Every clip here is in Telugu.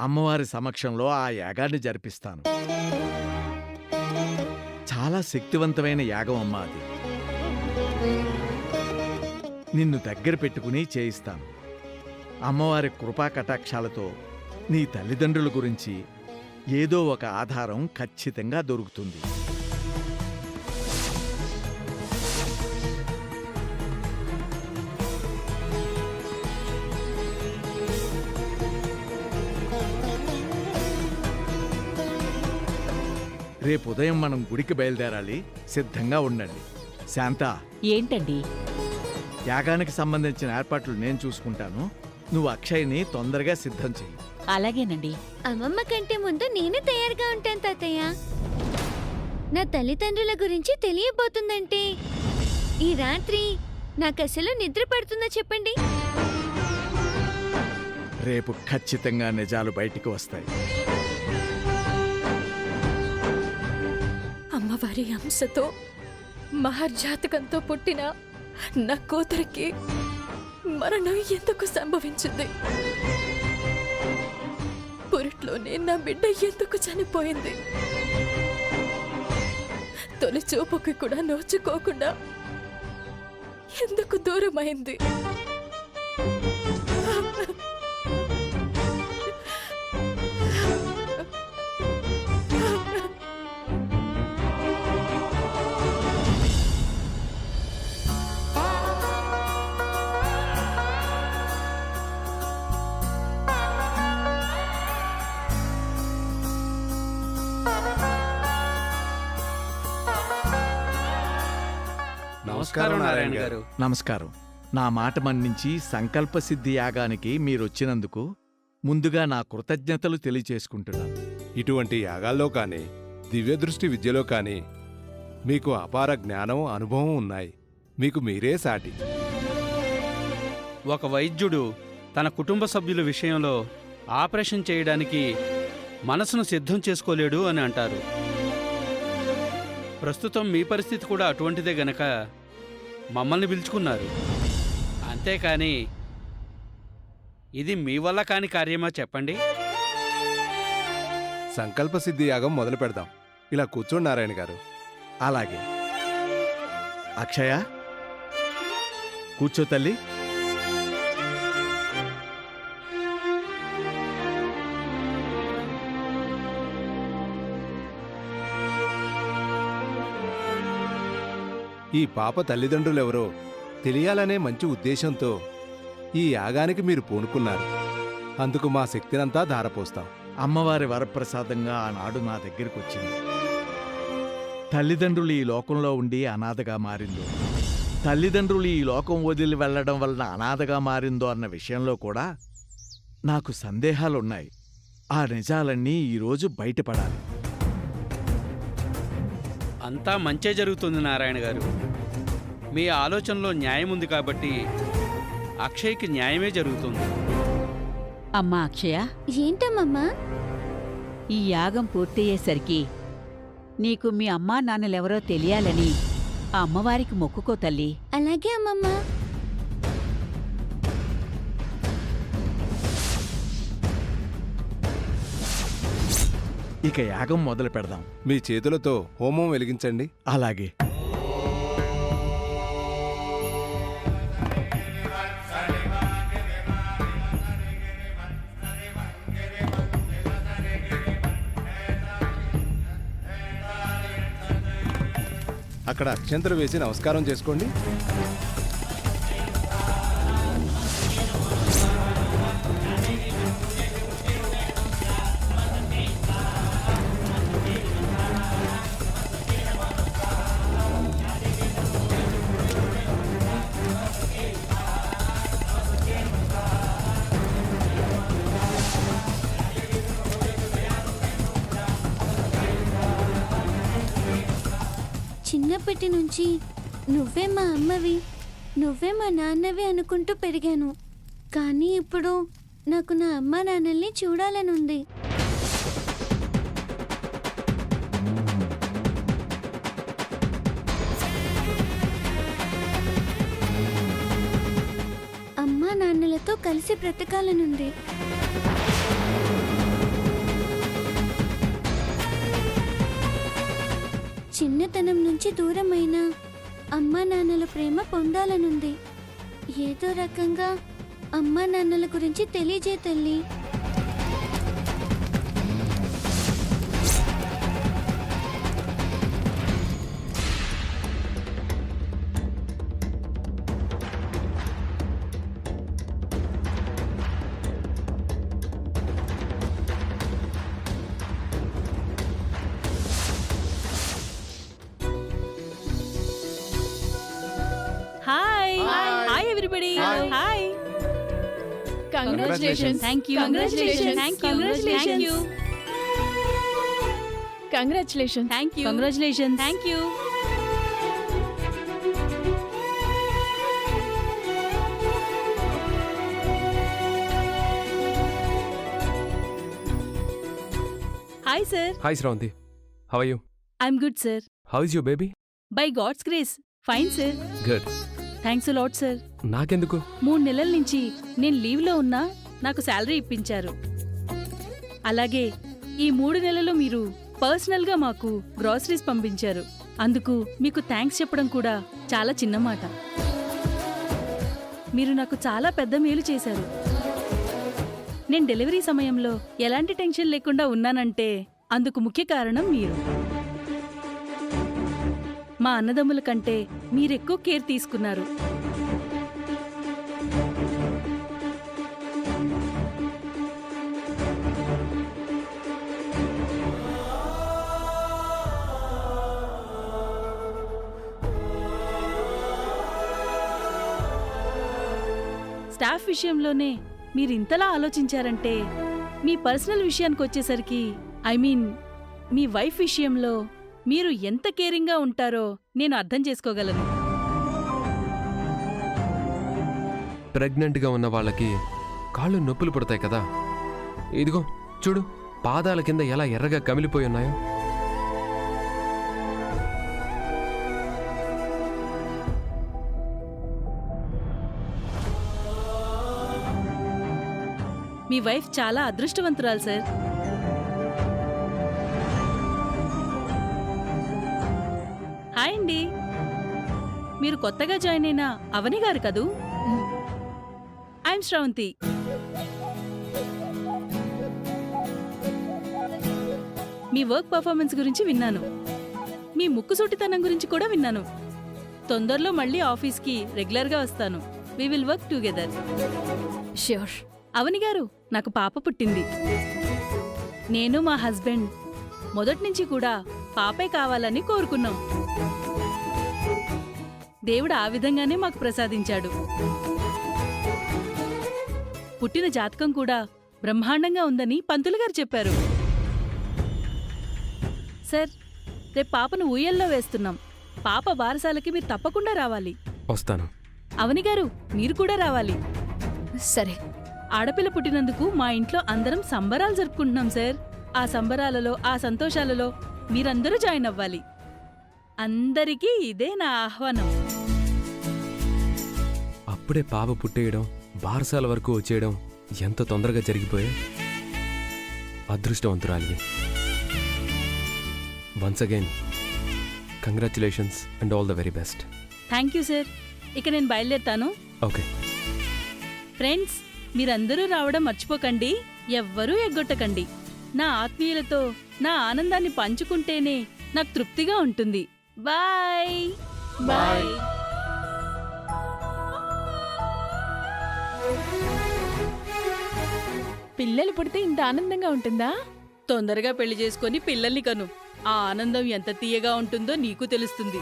అమ్మవారి సమక్షంలో ఆ యాగాన్ని జరిపిస్తాను. చాలా శక్తివంతమైన యాగం అమ్మా అది. నిన్ను దగ్గర పెట్టుకుని చేయిస్తాను. అమ్మవారి కృపా కటాక్షాలతో నీ తల్లిదండ్రుల గురించి ఏదో ఒక ఆధారం ఖచ్చితంగా దొరుకుతుంది. రేపు ఉదయం మనం గుడికి బయలుదేరాలి. సిద్ధంగా ఉండండి. శాంత, ఏంటండి? యాగానికి సంబంధించిన ఏర్పాట్లు నేను చూసుకుంటాను. నువ్వు అక్షయ్ని తొందరగా సిద్ధం చెయ్యి. అలాగేనండి. అమ్మమ్మ కంటే ముందు నేను తయారుగా ఉంటాను తాతయ్య. నా తల్లిదండ్రుల గురించి తెలియబోతుందంటే ఈ రాత్రి నాకసలు నిద్ర పడుతుందో చెప్పండి. రేపు ఖచ్చితంగా నిజాలు బయటికి వస్తాయి. అమ్మవారి అంశతో మహర్జాతకంతో పుట్టిన నా కూతురికి మరణం ఎందుకు సంభవించింది? పురిట్లోనే నా బిడ్డ ఎందుకు చనిపోయింది? తొలి చూపుకి కూడా నోచుకోకుండా ఎందుకు దూరమైంది? నమస్కారం నారాయణ గారు. నమస్కారం. నా మాట మన్నించి సంకల్పసిద్ధి యాగానికి మీరొచ్చినందుకు ముందుగా నా కృతజ్ఞతలు తెలియచేసుకుంటున్నాను. ఇటువంటి యాగాల్లో కానీ దివ్యదృష్టి విద్యలో కానీ మీకు అపార జ్ఞానం, అనుభవం ఉన్నాయి. మీకు మీరే సాటి. ఒక వైద్యుడు తన కుటుంబ సభ్యుల విషయంలో ఆపరేషన్ చేయడానికి మనసును సిద్ధం చేసుకోలేడు అని అంటారు. ప్రస్తుతం మీ పరిస్థితి కూడా అటువంటిదే గనక మమ్మల్ని పిలుచుకున్నారు. అంతేకాని ఇది మీ వల్ల కాని కార్యమా చెప్పండి? సంకల్పసిద్ధి యాగం మొదలు పెడదాం. ఇలా కూర్చోండి నారాయణ గారు. అలాగే. అక్షయ, కూర్చో తల్లి. ఈ పాప తల్లిదండ్రులెవరో తెలియాలనే మంచి ఉద్దేశంతో ఈ యాగానికి మీరు పూనుకున్నారు. అందుకు మా శక్తినంతా ధారపోస్తాం. అమ్మవారి వరప్రసాదంగా ఆనాడు నా దగ్గరికొచ్చింది. తల్లిదండ్రులు ఈ లోకంలో ఉండి అనాథగా మారిందో, తల్లిదండ్రులు ఈ లోకం వదిలి వెళ్లడం వలన అనాథగా మారిందో అన్న విషయంలో కూడా నాకు సందేహాలున్నాయి. ఆ నిజాలన్నీ ఈరోజు బయటపడాలి. అంతా మంచే జరుగుతుంది నారాయణ గారు. మీ ఆలోచనలో న్యాయం ఉంది కాబట్టి అక్షయ్కి న్యాయమే జరుగుతుంది. అమ్మా అక్షయ, ఏంటమ్మమ్మా? ఈ యాగం పూర్తయ్యేసరికి నీకు మీ అమ్మా నాన్నలెవరో తెలియాలని ఆ అమ్మవారికి మొక్కుకో తల్లి. అలాగే అమ్మమ్మా. ఇక యాగం మొదలు పెడదాం. మీ చేతులతో హోమం వెలిగించండి. అలాగే. అక్కడ అక్షంతలు వేసి నమస్కారం చేసుకోండి. చిన్నప్పటి నుంచి నువ్వే మా అమ్మవి, నువ్వే మా నాన్నవి అనుకుంటూ పెరిగాను. కానీ ఇప్పుడు నాకు నా అమ్మ నాన్నల్ని చూడాలనుంది. అమ్మా నాన్నలతో కలిసి బ్రతకాలనుంది. నుంచి దూరమైనా అమ్మా నాన్నల ప్రేమ పొందాలనుంది. ఏదో రకంగా అమ్మా నాన్నల గురించి తెలియజే తల్లి. Hi hi everybody hi. Congratulations. Thank you. Congratulations. Thank you. Congratulations. Congratulations. Thank you. Congratulation. Thank you. Hi sir. Hi Sravanti, how are you? I'm good sir. How is your baby? By God's grace fine sir. Good. Thanks lot sir. నాకెందుకు? 3 నెలల నుంచి నేను లీవ్లో ఉన్నా నాకు శాలరీ ఇప్పించారు. అలాగే ఈ 3 నెలలు మీరు పర్సనల్గా మాకు గ్రాసరీస్ పంపించారు. అందుకు మీకు థ్యాంక్స్ చెప్పడం కూడా చాలా చిన్న మాట. మీరు నాకు చాలా పెద్ద మేలు చేశారు. నేను డెలివరీ సమయంలో ఎలాంటి టెన్షన్ లేకుండా ఉన్నానంటే అందుకు ముఖ్య కారణం మీరు. మా అన్నదమ్ముల కంటే మీరెక్కువ కేర్ తీసుకున్నారు. స్టాఫ్ విషయంలోనే మీరు ఇంతలా ఆలోచించారంటే మీ పర్సనల్ విషయానికి వచ్చేసరికి ఐ మీన్ మీ వైఫ్ విషయంలో మీరు ఎంత కేరింగ్గా ఉంటారో నేను అర్థం చేసుకోగలను. ప్రెగ్నెంట్గా ఉన్న వాళ్ళకి కాళ్ళు నొప్పులు పుడతాయి కదా. ఇదిగో చూడు, పాదాల కింద ఎలా ఎర్రగా కమిలిపోయి ఉన్నాయో. మీ వైఫ్ చాలా అదృష్టవంతురాలు సార్. హాయ్ అండి. మీరు కొత్తగా జాయిన్ అయిన అవని గారు కదూ? I'm Sravanthi. Me work performance గురించి విన్నాను. మీ ముక్కుసూటితనం గురించి కూడా విన్నాను. తొందరలో మళ్ళీ ఆఫీస్కి రెగ్యులర్గా వస్తాను. We will work together. Sure. Avani garu, నాకు పాప పుట్టింది. నేను మా హస్బెండ్ మొదటి నుంచి కూడా పాపే కావాలని కోరుకున్నాం. దేవుడు ఆ విధంగానే మాకు ప్రసాదించాడు. పుట్టిన జాతకం కూడా బ్రహ్మాండంగా ఉందని పంతులు గారు చెప్పారు. సార్, రేపు పాపను ఊయల్లో వేస్తున్నాం. పాప బారసాలకి మీరు తప్పకుండా రావాలి. వస్తాను. అవని గారు, మీరు కూడా రావాలి. సరే. ఆడపిల్ల పుట్టినందుకు మా ఇంట్లో అందరం సంబరాలు జరుపుకుంటున్నాం సార్. ఆ సంబరాలలో, ఆ సంతోషాలలో మీరందరూ జాయిన్ అవ్వాలి. అందరికీ ఇదే నా ఆహ్వానం. అప్పుడే పాప పుట్టేయడం, బారసాల వరకు వచ్చేయడం ఎంత తొందరగా జరిగిపోయా. అదృష్టవంతురాలివి. Once again congratulations and all the very best. Thank you sir. ఇక నేను బయలుదేరుతాను. ఓకే. ఫ్రెండ్స్, మీరందరూ రావడం మర్చిపోకండి. ఎవ్వరూ ఎగ్గొట్టకండి. నా ఆత్మీయులతో నా ఆనందాన్ని పంచుకుంటేనే నాకు తృప్తిగా ఉంటుంది. Bye bye. పిల్లలు పుడితే ఇంత ఆనందంగా ఉంటుందా? తొందరగా పెళ్లి చేసుకొని పిల్లల్ని కను. ఆ ఆనందం ఎంత తీయగా ఉంటుందో నీకు తెలుస్తుంది.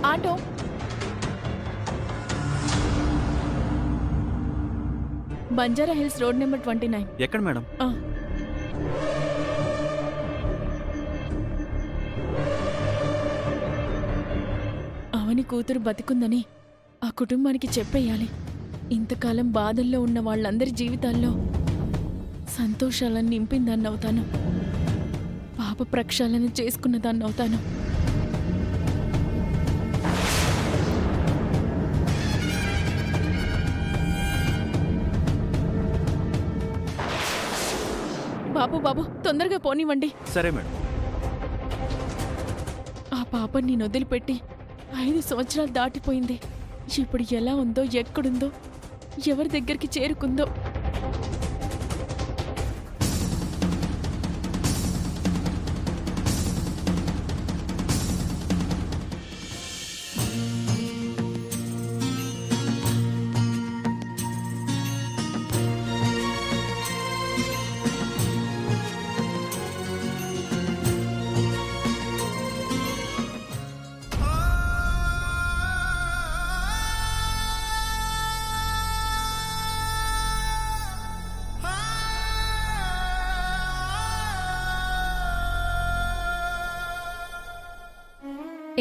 Auto. Banjara hills road number 29. ఎక్కడ మేడం? అవని కూతురు బతికుందని ఆ కుటుంబానికి చెప్పేయాలి. ఇంతకాలం బాధల్లో ఉన్న వాళ్ళందరి జీవితాల్లో సంతోషాలను నింపిందాన్ని అవుతాను. పాప ప్రక్షాళన చేసుకున్నదాన్ని అవుతాను. బాబు తొందరగా పోనివ్వండి. సరే మేడం. ఆ పాప నేను వదిలిపెట్టి 5 సంవత్సరాలు దాటిపోయింది. ఇప్పుడు ఎలా ఉందో, ఎక్కడుందో, ఎవరి దగ్గరికి చేరుకుందో.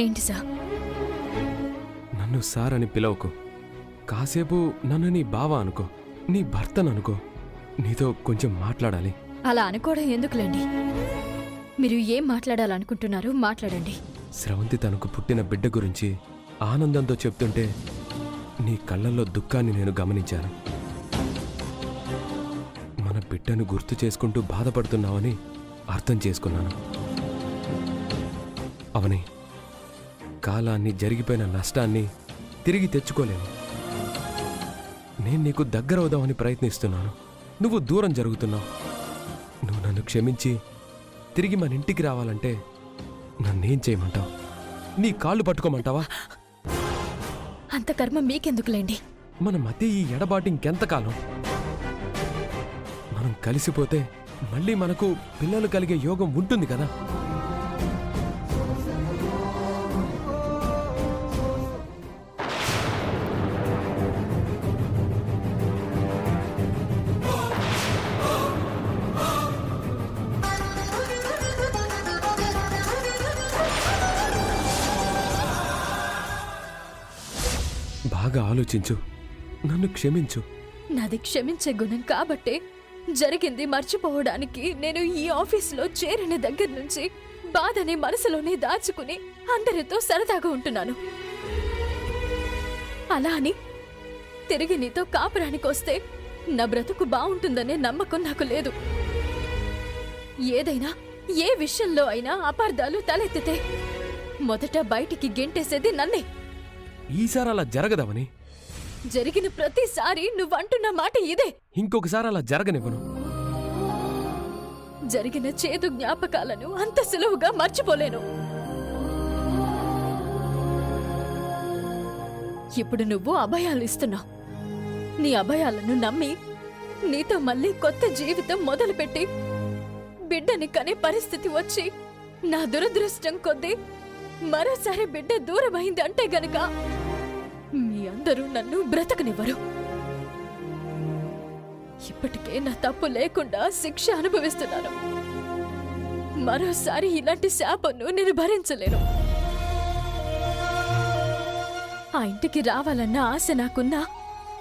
ఏంటి సార్? నన్ను సార్ అని పిలవకు. కాసేపు నన్ను నీ బావ అనుకో, నీ భర్తను అనుకో. నీతో కొంచెం మాట్లాడాలి. అలా అనుకోవడం ఎందుకులేండి. మీరు ఏం మాట్లాడాలనుకుంటున్నారో మాట్లాడండి. స్రవంతి తనకు పుట్టిన బిడ్డ గురించి ఆనందంతో చెప్తుంటే నీ కళ్ళల్లో దుఃఖాన్ని నేను గమనించాను. మన బిడ్డను గుర్తు చేసుకుంటూ బాధపడుతున్నావని అర్థం చేసుకున్నాను. అవని, కాలాన్ని, జరిగిపోయిన నష్టాన్ని తిరిగి తెచ్చుకోలేను. నేను నీకు దగ్గరవుదామని ప్రయత్నిస్తున్నాను. నువ్వు దూరం జరుగుతున్నావు. నువ్వు నన్ను క్షమించి తిరిగి మన ఇంటికి రావాలంటే నన్నేం చేయమంటావు? నీ కాళ్ళు పట్టుకోమంటావా? అంత కర్మ మీకెందుకులేండి. మన మధ్య ఈ ఎడబాటు ఇంకెంతకాలం? మనం కలిసిపోతే మళ్ళీ మనకు పిల్లలు కలిగే యోగం ఉంటుంది కదా. బాగా ఆలోచించు. నన్ను క్షమించు. నాది క్షమించే గుణం కాబట్టే జరిగింది మర్చిపోవడానికి నేను ఈ ఆఫీసులో చేరిన దగ్గర నుంచి బాధని మనసులోనే దాచుకుని అందరితో సరదాగా ఉంటున్నాను. అలా అని తిరిగి నీతో కాపురానికి వస్తే నా బ్రతుకు బావుంటుందనే నమ్మకం నాకు లేదు. ఏదైనా, ఏ విషయంలో అయినా అపార్థాలు తలెత్తితే మొదట బయటికి గెంటేసేది నన్నే. ఈసారి అలా జరగదవని. జరిగిన ప్రతిసారి నువ్వంటున్న మాట ఇదే. ఇంకొకసారి అలా జరగనివ్వను. జరిగిన చేదు జ్ఞాపకాలను అంత సులువుగా మర్చిపోలేను. ఇప్పుడు నువ్వు అభయాలు ఇస్తున్నావు. నీ అభయాలను నమ్మి నీతో మళ్ళీ కొత్త జీవితం మొదలుపెట్టి బిడ్డని కనే పరిస్థితి వచ్చి నా దురదృష్టం కొద్దీ మరోసారి బిడ్డ దూరమైంది అంటే గనక మీ అందరూ నన్ను బ్రతకనివ్వరు. ఇప్పటికే నా తప్పు లేకుండా శిక్ష అనుభవిస్తున్నాను. మరోసారి ఇలాంటి శాపను నేను భరించలేను. ఆ ఇంటికి రావాలన్న ఆశ నాకున్నా,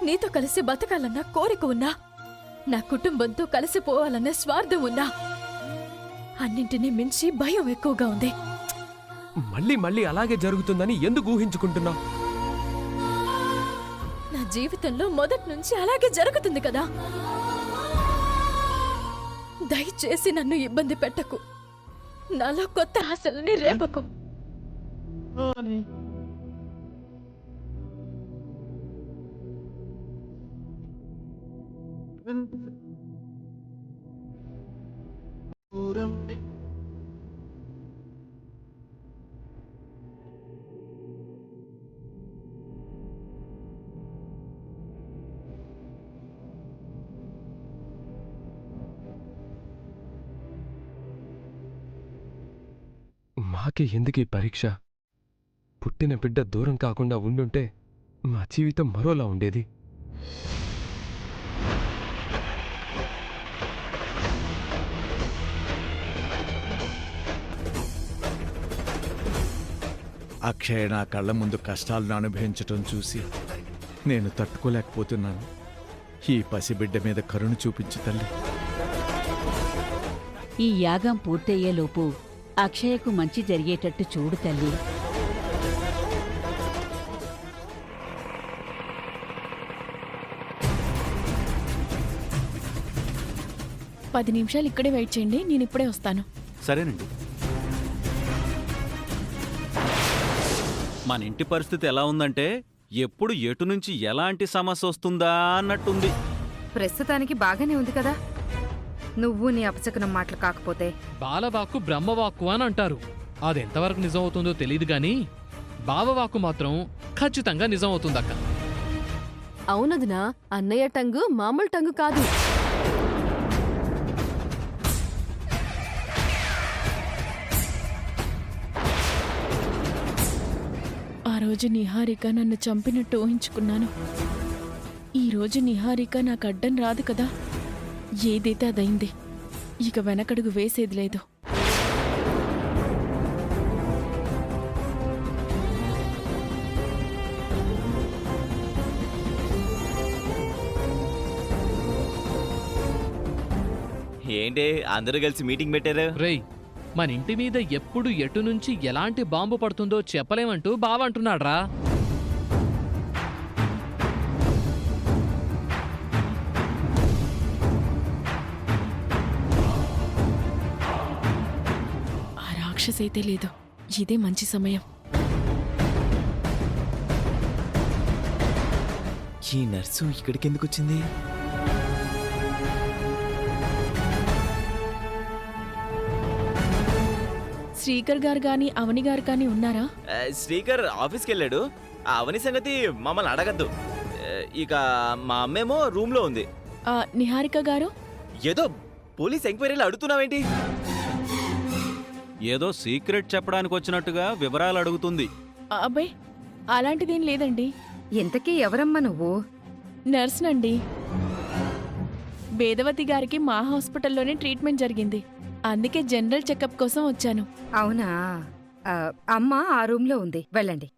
నీతో కలిసి బతకాలన్న కోరిక ఉన్నా, నా కుటుంబంతో కలిసిపోవాలన్న స్వార్థం ఉన్నా, అన్నింటినీ మించి భయం ఎక్కువగా ఉంది. మళ్ళీ మళ్ళీ అలాగే జరుగుతుందని ఎందుకు ఊహించుకుంటున్నావు? నా జీవితంలో మొదటి నుంచి అలాగే జరుగుతుంది కదా. దయచేసి నన్ను ఇబ్బంది పెట్టకు. నాలో కొత్త ఆశలని రేపకు. మాకే ఎందుకీ పరీక్ష? పుట్టిన బిడ్డ దూరం కాకుండా ఉండుంటే మా జీవితం మరోలా ఉండేది. అక్షయ్ నా కళ్ళ ముందు కష్టాలను అనుభవించటం చూసి నేను తట్టుకోలేకపోతున్నాను. ఈ పసిబిడ్డ మీద కరుణ చూపించు తల్లి. ఈ యాగం పూర్తయ్యేలోపు అక్షయకు మంచి జరిగేటట్టు చూడు తల్లి. పది నిమిషాలు ఇక్కడే వెయిట్ చేయండి, నేను ఇప్పుడే వస్తాను. సరేనండి. మన ఇంటి పరిస్థితి ఎలా ఉందంటే ఎప్పుడు ఎటు నుంచి ఎలాంటి సమస్య వస్తుందా అన్నట్టుంది. ప్రస్తుతానికి బాగానే ఉంది కదా. నువ్వు నీ అపశకునం మాటలు కాకపోతే. బాలవాక్కు బ్రహ్మవాక్కు అని అంటారు. అదెంతవరకు నిజం అవుతుందో తెలియదు గాని బావవాక్కు మాత్రం ఖచ్చితంగా నిజం అవుతుందక్క. అవునదినా, అన్నయ్య టంగు మామూలు టంగు కాదు. ఆ రోజు నిహారిక నన్ను చంపినట్టు ఊహించుకున్నాను. ఈ రోజు నిహారిక నాకు అడ్డం రాదు కదా. ఏదైతే అదైంది, ఇక వెనకడుగు వేసేది లేదు. ఏంటి అందరూ కలిసి మీటింగ్ పెట్టారు? రేయ్, మన ఇంటి మీద ఎప్పుడు ఎటు నుంచి ఎలాంటి బాంబు పడుతుందో చెప్పలేమంటూ బావ అంటున్నాడ్రా. ఆ రాక్షసైతే లేదు, ఇదే మంచి సమయం. ఈ నర్సు ఇక్కడికి ఎందుకు వచ్చింది? శ్రీకర్ గారు గాని అవని గారు కానీ ఉన్నారా? శ్రీకర్ ఆఫీస్కి వెళ్ళాడు. ఆ అవని సంగతి మమ్మల్ని అడగద్దు. ఇక మా అమ్మేమో రూమ్ లో ఉంది. నిహారిక గారు? ఏదో పోలీస్ ఎంక్వైరీలు అడుగుతున్నావేంటి? ఏదో సీక్రెట్ చెప్పడానికి వచ్చినట్టుగా వివరాలు అడుగుతుంది. అబ్బాయి, అలాంటిదేం లేదండి. ఇంతకీ ఎవరమ్మా నువ్వు? నర్స్నండి. వేదవతి గారికి మా హాస్పిటల్లోనే ట్రీట్మెంట్ జరిగింది. అందుకే జనరల్ చెకప్ కోసం వచ్చాను. అవునా? అమ్మ ఆ రూమ్ లో ఉంది, వెళ్ళండి.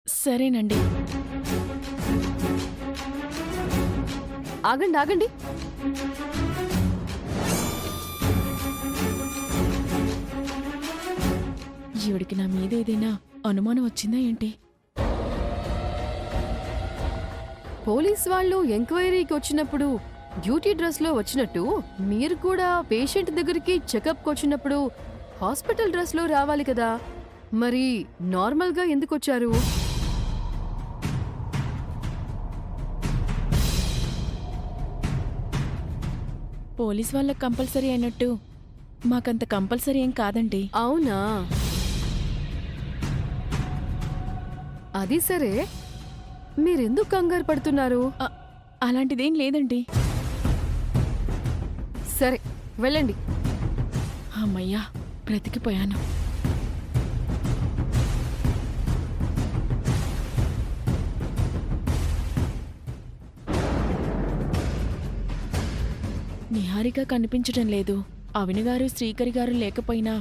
సరేనండి. ఆగండి ఆగండి. ఈవిడికి నా మీద ఏదైనా అనుమానం వచ్చిందా ఏంటి? పోలీస్ వాళ్ళు ఎంక్వైరీకి వచ్చినప్పుడు డ్యూటీ డ్రెస్లో వచ్చినట్టు మీరు కూడా పేషెంట్ దగ్గరికి చెకప్కి వచ్చినప్పుడు హాస్పిటల్ డ్రెస్లో రావాలి కదా. మరి నార్మల్గా ఎందుకు వచ్చారు? పోలీస్ వాళ్ళకి కంపల్సరీ అయినట్టు మాకంత కంపల్సరీ ఏం కాదండి. అవునా? అది సరే, మీరెందుకు కంగారు పడుతున్నారు? అలాంటిదేం లేదండి. సరే, వెళ్ళండి. అమ్మయ్యా, బ్రతికిపోయాను. నిహారిక కనిపించటం లేదు. అవని గారు శ్రీకరి గారు లేకపోయినా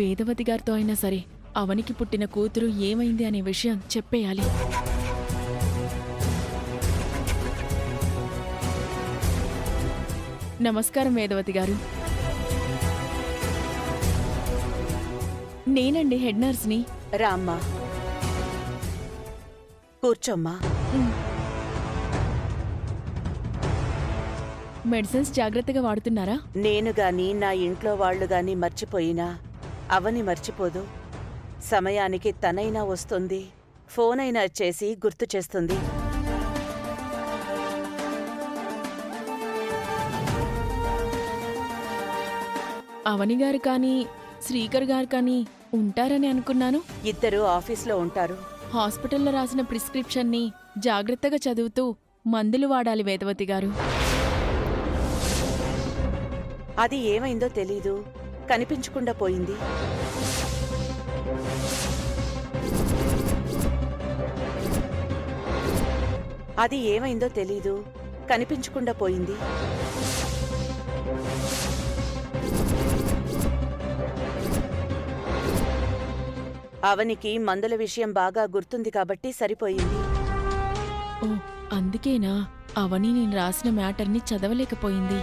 వేదవతి గారితో అయినా సరే అవనికి పుట్టిన కూతురు ఏమైంది అనే విషయం చెప్పేయాలి. నమస్కారం వేదవతి గారు. నేనండి హెడ్ నర్స్ని. రామ్మా, కూర్చోమ్మా. మెడిసిన్స్ జాగ్రత్తగా వాడుతున్నారా? నేను గాని నా ఇంట్లో వాళ్ళు గాని మర్చిపోయినా అవని మర్చిపోదు. సమయానికి తనైనా వస్తుంది, ఫోన్ అయినా చేసి గుర్తు చేస్తుంది. అవని గారు కానీ శ్రీకర్ గారు కానీ ఉంటారని అనుకున్నాను. ఇద్దరు ఆఫీస్లో ఉంటారు. హాస్పిటల్లో రాసిన ప్రిస్క్రిప్షన్ని జాగ్రత్తగా చదువుతూ మందులు వాడాలి వేదవతి గారు. అది ఏమైందో తెలీదు, కనిపించకుండా పోయింది. అది ఏమైందో తెలీదు, కనిపించకుండా పోయింది. అవనికి మందుల విషయం బాగా గుర్తుంది కాబట్టి సరిపోయింది. ఓ, అందుకేనా అవని నేను రాసిన మ్యాటర్ని చదవలేకపోయింది.